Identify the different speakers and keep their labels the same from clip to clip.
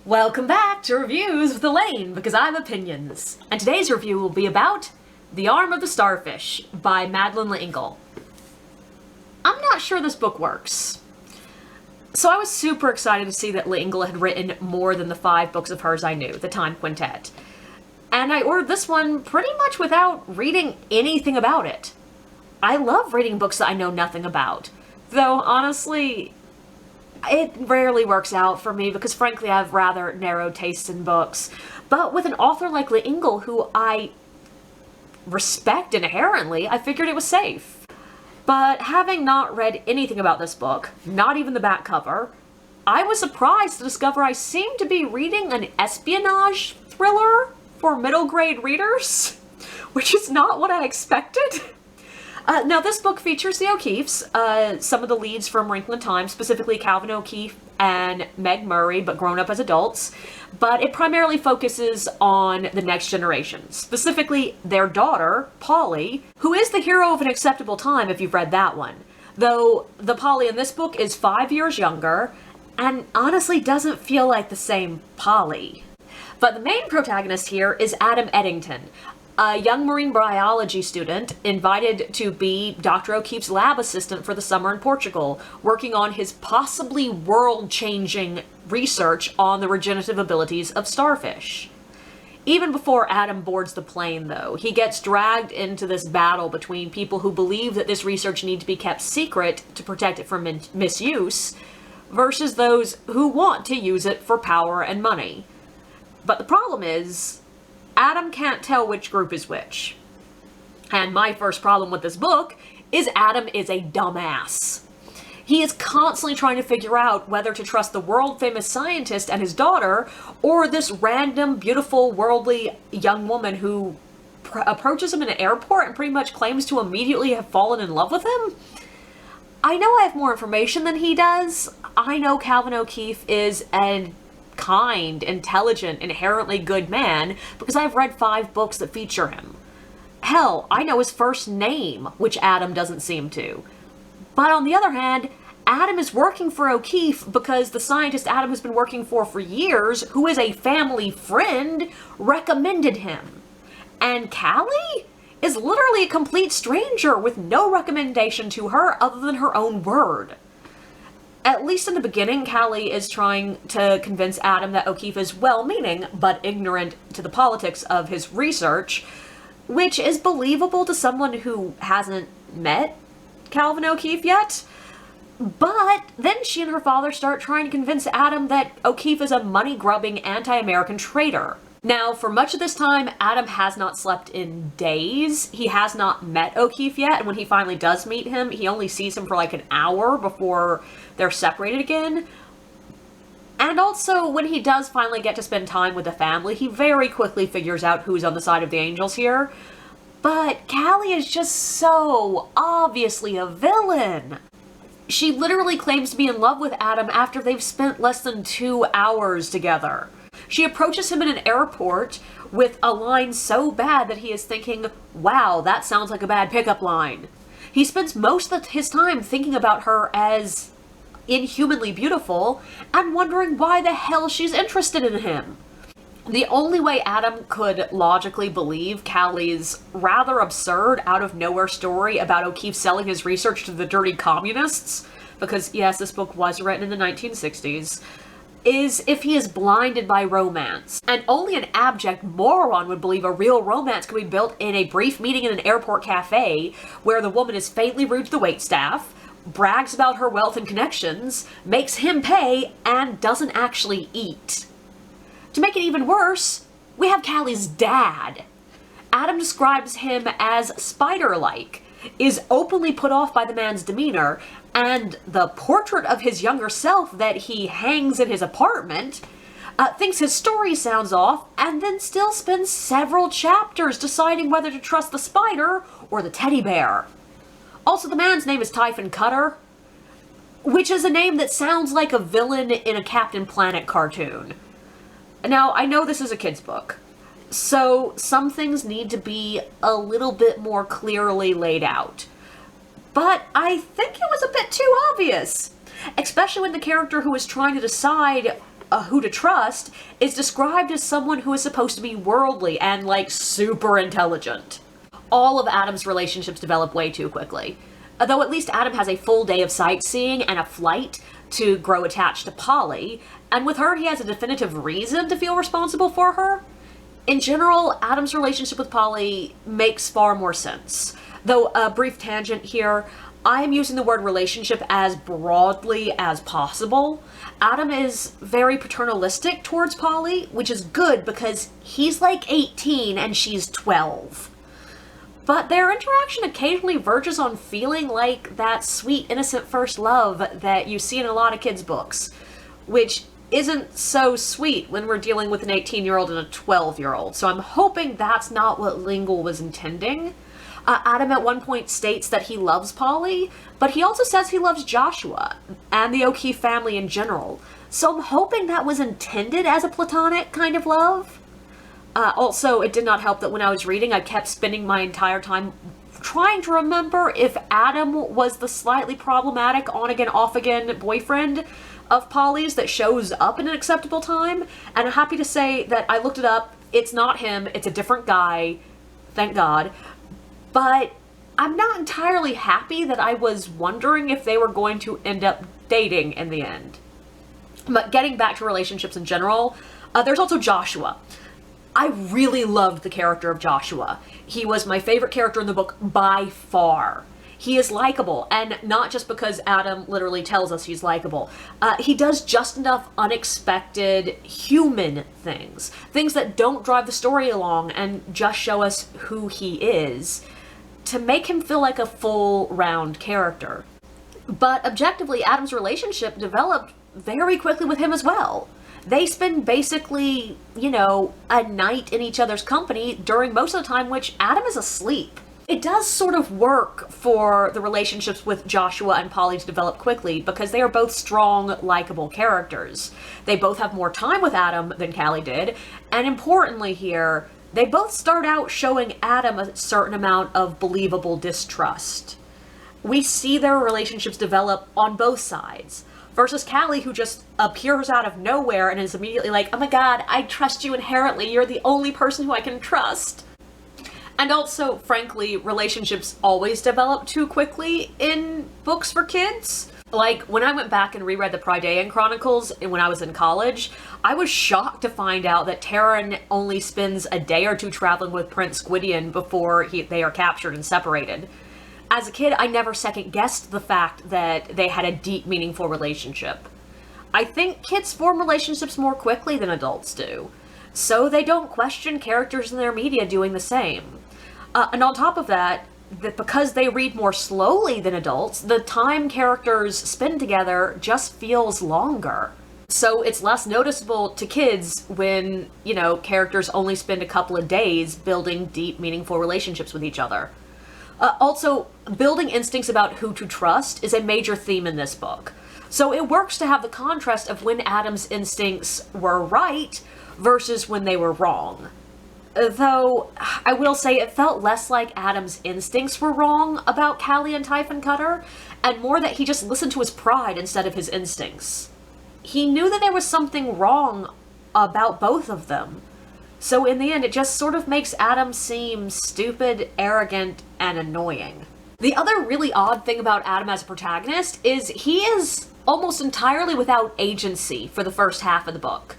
Speaker 1: Welcome back to Reviews with Elaine, because I have opinions. And today's review will be about The Arm of the Starfish by Madeleine L'Engle. I'm not sure this book works. So I was super excited to see that L'Engle had written more than the 5 books of hers I knew, the Time Quintet. And I ordered this one pretty much without reading anything about it. I love reading books that I know nothing about. Though, honestly, it rarely works out for me because, frankly, I have rather narrow tastes in books. But with an author like L'Engle, who I respect inherently, I figured it was safe. But having not read anything about this book, not even the back cover, I was surprised to discover I seemed to be reading an espionage thriller for middle grade readers, which is not what I expected. Now, this book features the O'Keeffes, some of the leads from Wrinkle in Time, specifically Calvin O'Keeffe and Meg Murray, but grown up as adults. But it primarily focuses on the next generation, specifically their daughter, Polly, who is the hero of An Acceptable Time if you've read that one. Though the Polly in this book is 5 years younger, and honestly doesn't feel like the same Polly. But the main protagonist here is Adam Eddington, a young marine biology student invited to be Dr. O'Keeffe's lab assistant for the summer in Portugal, working on his possibly world-changing research on the regenerative abilities of starfish. Even before Adam boards the plane, though, he gets dragged into this battle between people who believe that this research needs to be kept secret to protect it from misuse, versus those who want to use it for power and money. But the problem is, Adam can't tell which group is which. And my first problem with this book is Adam is a dumbass. He is constantly trying to figure out whether to trust the world-famous scientist and his daughter, or this random, beautiful, worldly young woman who approaches him in an airport and pretty much claims to immediately have fallen in love with him. I know I have more information than he does. I know Calvin O'Keeffe is an kind, intelligent, inherently good man because I've read 5 books that feature him. Hell, I know his first name, which Adam doesn't seem to. But on the other hand, Adam is working for O'Keeffe because the scientist Adam has been working for years, who is a family friend, recommended him. And Callie is literally a complete stranger with no recommendation to her other than her own word. At least in the beginning, Callie is trying to convince Adam that O'Keeffe is well-meaning, but ignorant to the politics of his research, which is believable to someone who hasn't met Calvin O'Keeffe yet. But then she and her father start trying to convince Adam that O'Keeffe is a money-grubbing anti-American traitor. Now, for much of this time, Adam has not slept in days. He has not met O'Keeffe yet, and when he finally does meet him, he only sees him for like an hour before they're separated again. And also, when he does finally get to spend time with the family, he very quickly figures out who's on the side of the angels here. But Callie is just so obviously a villain. She literally claims to be in love with Adam after they've spent less than 2 hours together. She approaches him in an airport with a line so bad that he is thinking, wow, that sounds like a bad pickup line. He spends most of his time thinking about her as inhumanly beautiful and wondering why the hell she's interested in him. The only way Adam could logically believe Callie's rather absurd, out-of-nowhere story about O'Keeffe selling his research to the dirty communists, because yes, this book was written in the 1960s, is if he is blinded by romance. And only an abject moron would believe a real romance could be built in a brief meeting in an airport cafe where the woman is faintly rude to the waitstaff, brags about her wealth and connections, makes him pay, and doesn't actually eat. To make it even worse, we have Callie's dad. Adam describes him as spider-like, is openly put off by the man's demeanor, and the portrait of his younger self that he hangs in his apartment thinks his story sounds off, and then still spends several chapters deciding whether to trust the spider or the teddy bear. Also, the man's name is Typhon Cutter, which is a name that sounds like a villain in a Captain Planet cartoon. Now, I know this is a kid's book, so some things need to be a little bit more clearly laid out. But I think it was a bit too obvious, especially when the character who is trying to decide who to trust, is described as someone who is supposed to be worldly and, like, super intelligent. All of Adam's relationships develop way too quickly. Though at least Adam has a full day of sightseeing and a flight to grow attached to Polly, and with her he has a definitive reason to feel responsible for her. In general, Adam's relationship with Polly makes far more sense. Though, a brief tangent here, I'm using the word relationship as broadly as possible. Adam is very paternalistic towards Polly, which is good because he's like 18 and she's 12. But their interaction occasionally verges on feeling like that sweet, innocent first love that you see in a lot of kids' books, which isn't so sweet when we're dealing with an 18-year-old and a 12-year-old. So I'm hoping that's not what L'Engle was intending. Adam at one point states that he loves Polly, but he also says he loves Joshua and the O'Keefe family in general. So I'm hoping that was intended as a platonic kind of love. Also, it did not help that when I was reading, I kept spending my entire time trying to remember if Adam was the slightly problematic on-again, off-again boyfriend of Polly's that shows up in an acceptable time. And I'm happy to say that I looked it up. It's not him. It's a different guy. Thank God. But I'm not entirely happy that I was wondering if they were going to end up dating in the end. But getting back to relationships in general, there's also Joshua. I really loved the character of Joshua. He was my favorite character in the book by far. He is likable, and not just because Adam literally tells us he's likable. He does just enough unexpected human things. Things that don't drive the story along and just show us who he is, to make him feel like a full, round character. But objectively, Adam's relationship developed very quickly with him as well. They spend basically, a night in each other's company during most of the time which Adam is asleep. It does sort of work for the relationships with Joshua and Polly to develop quickly because they are both strong, likable characters. They both have more time with Adam than Callie did, and importantly here, they both start out showing Adam a certain amount of believable distrust. We see their relationships develop on both sides. Versus Callie, who just appears out of nowhere and is immediately like, oh my god, I trust you inherently, you're the only person who I can trust. And also, frankly, relationships always develop too quickly in books for kids. Like, when I went back and reread the Prydaean Chronicles when I was in college, I was shocked to find out that Taryn only spends a day or two traveling with Prince Gwydion before they are captured and separated. As a kid, I never second-guessed the fact that they had a deep, meaningful relationship. I think kids form relationships more quickly than adults do, so they don't question characters in their media doing the same. And on top of that, because they read more slowly than adults, the time characters spend together just feels longer. So it's less noticeable to kids when, characters only spend a couple of days building deep, meaningful relationships with each other. Also, building instincts about who to trust is a major theme in this book. So it works to have the contrast of when Adam's instincts were right versus when they were wrong. Though, I will say it felt less like Adam's instincts were wrong about Callie and Typhon Cutter, and more that he just listened to his pride instead of his instincts. He knew that there was something wrong about both of them. So in the end, it just sort of makes Adam seem stupid, arrogant, and annoying. The other really odd thing about Adam as a protagonist is he is almost entirely without agency for the first half of the book.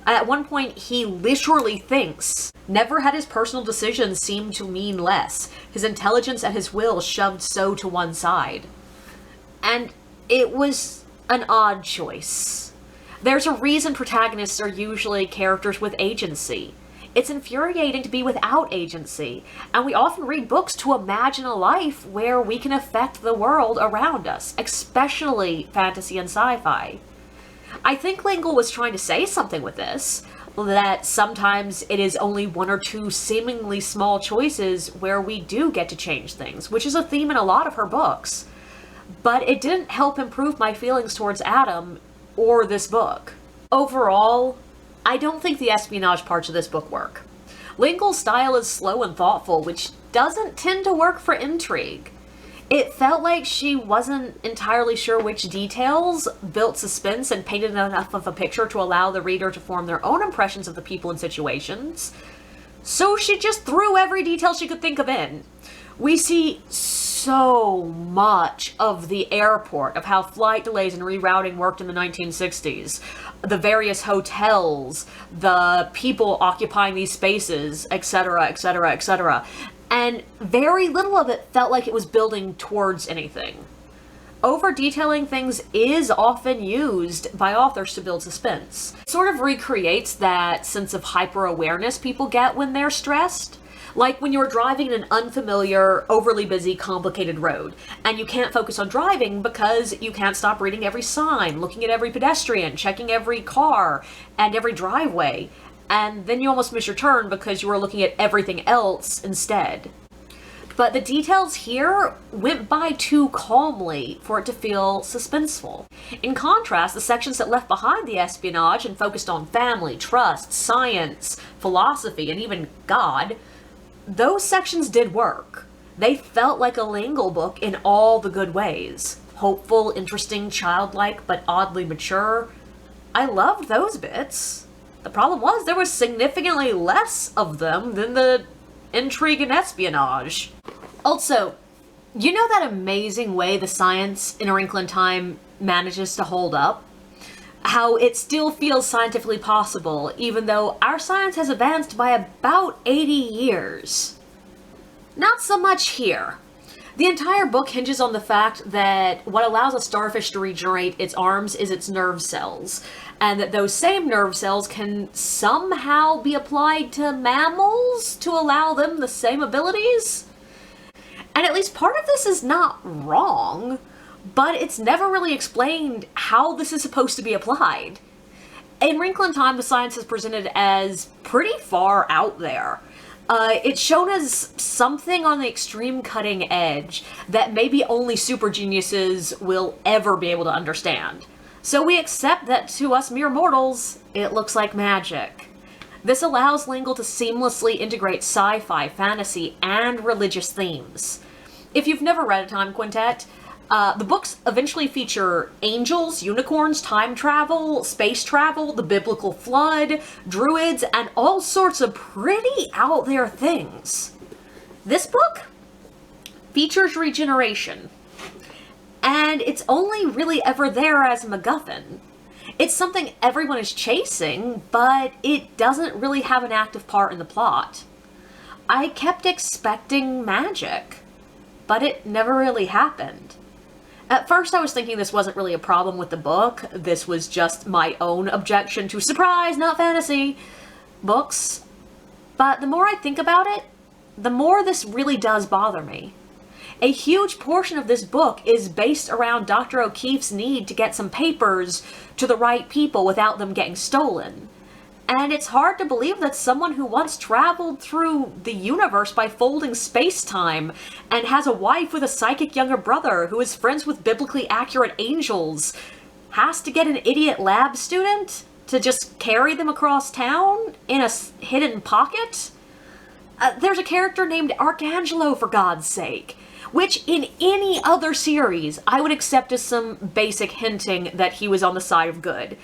Speaker 1: At one point, he literally thinks, never had his personal decisions seem to mean less, his intelligence and his will shoved so to one side. And it was an odd choice. There's a reason protagonists are usually characters with agency. It's infuriating to be without agency, and we often read books to imagine a life where we can affect the world around us, especially fantasy and sci-fi. I think L'Engle was trying to say something with this, that sometimes it is only one or two seemingly small choices where we do get to change things, which is a theme in a lot of her books. But it didn't help improve my feelings towards Adam or this book. Overall, I don't think the espionage parts of this book work. L'Engle's style is slow and thoughtful, which doesn't tend to work for intrigue. It felt like she wasn't entirely sure which details built suspense and painted enough of a picture to allow the reader to form their own impressions of the people and situations. So she just threw every detail she could think of in. We see so much of the airport, of how flight delays and rerouting worked in the 1960s, the various hotels, the people occupying these spaces, etc., etc., etc. And very little of it felt like it was building towards anything. Over-detailing things is often used by authors to build suspense. It sort of recreates that sense of hyper-awareness people get when they're stressed. Like when you're driving in an unfamiliar, overly busy, complicated road, and you can't focus on driving because you can't stop reading every sign, looking at every pedestrian, checking every car, and every driveway, and then you almost miss your turn because you were looking at everything else instead. But the details here went by too calmly for it to feel suspenseful. In contrast, the sections that left behind the espionage and focused on family, trust, science, philosophy, and even God, those sections did work. They felt like a L'Engle book in all the good ways. Hopeful, interesting, childlike, but oddly mature. I loved those bits. The problem was there was significantly less of them than the intrigue and espionage. Also, you know that amazing way the science in A Wrinkle in Time manages to hold up? How it still feels scientifically possible, even though our science has advanced by about 80 years. Not so much here. The entire book hinges on the fact that what allows a starfish to regenerate its arms is its nerve cells, and that those same nerve cells can somehow be applied to mammals to allow them the same abilities. And at least part of this is not wrong, but it's never really explained how this is supposed to be applied. In Wrinkle in Time, the science is presented as pretty far out there. It's shown as something on the extreme cutting edge that maybe only super geniuses will ever be able to understand. So we accept that to us mere mortals, it looks like magic. This allows L'Engle to seamlessly integrate sci-fi, fantasy, and religious themes. If you've never read A Time Quintet, the books eventually feature angels, unicorns, time travel, space travel, the biblical flood, druids, and all sorts of pretty out there things. This book features regeneration, and it's only really ever there as a MacGuffin. It's something everyone is chasing, but it doesn't really have an active part in the plot. I kept expecting magic, but it never really happened. At first I was thinking this wasn't really a problem with the book, this was just my own objection to surprise, not fantasy, books. But the more I think about it, the more this really does bother me. A huge portion of this book is based around Dr. O'Keefe's need to get some papers to the right people without them getting stolen. And it's hard to believe that someone who once traveled through the universe by folding space-time and has a wife with a psychic younger brother who is friends with biblically accurate angels has to get an idiot lab student to just carry them across town in a hidden pocket? There's a character named Archangelo, for God's sake, which in any other series I would accept as some basic hinting that he was on the side of good.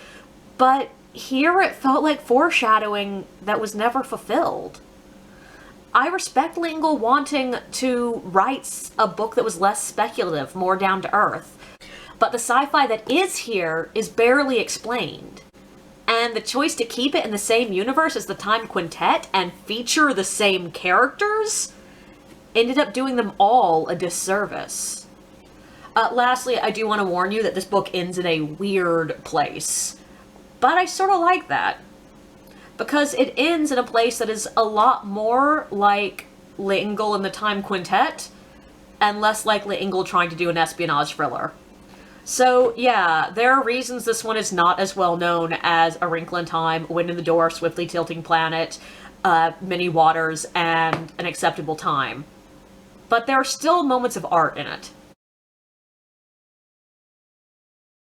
Speaker 1: But here it felt like foreshadowing that was never fulfilled. I respect L'Engle wanting to write a book that was less speculative, more down to earth, but the sci-fi that is here is barely explained. And the choice to keep it in the same universe as the Time Quintet and feature the same characters ended up doing them all a disservice. Lastly, I do want to warn you that this book ends in a weird place. But I sort of like that, because it ends in a place that is a lot more like L'Engle and the Time Quintet, and less like L'Engle trying to do an espionage thriller. So yeah, there are reasons this one is not as well known as A Wrinkle in Time, Wind in the Door, Swiftly Tilting Planet, Many Waters, and An Acceptable Time. But there are still moments of art in it.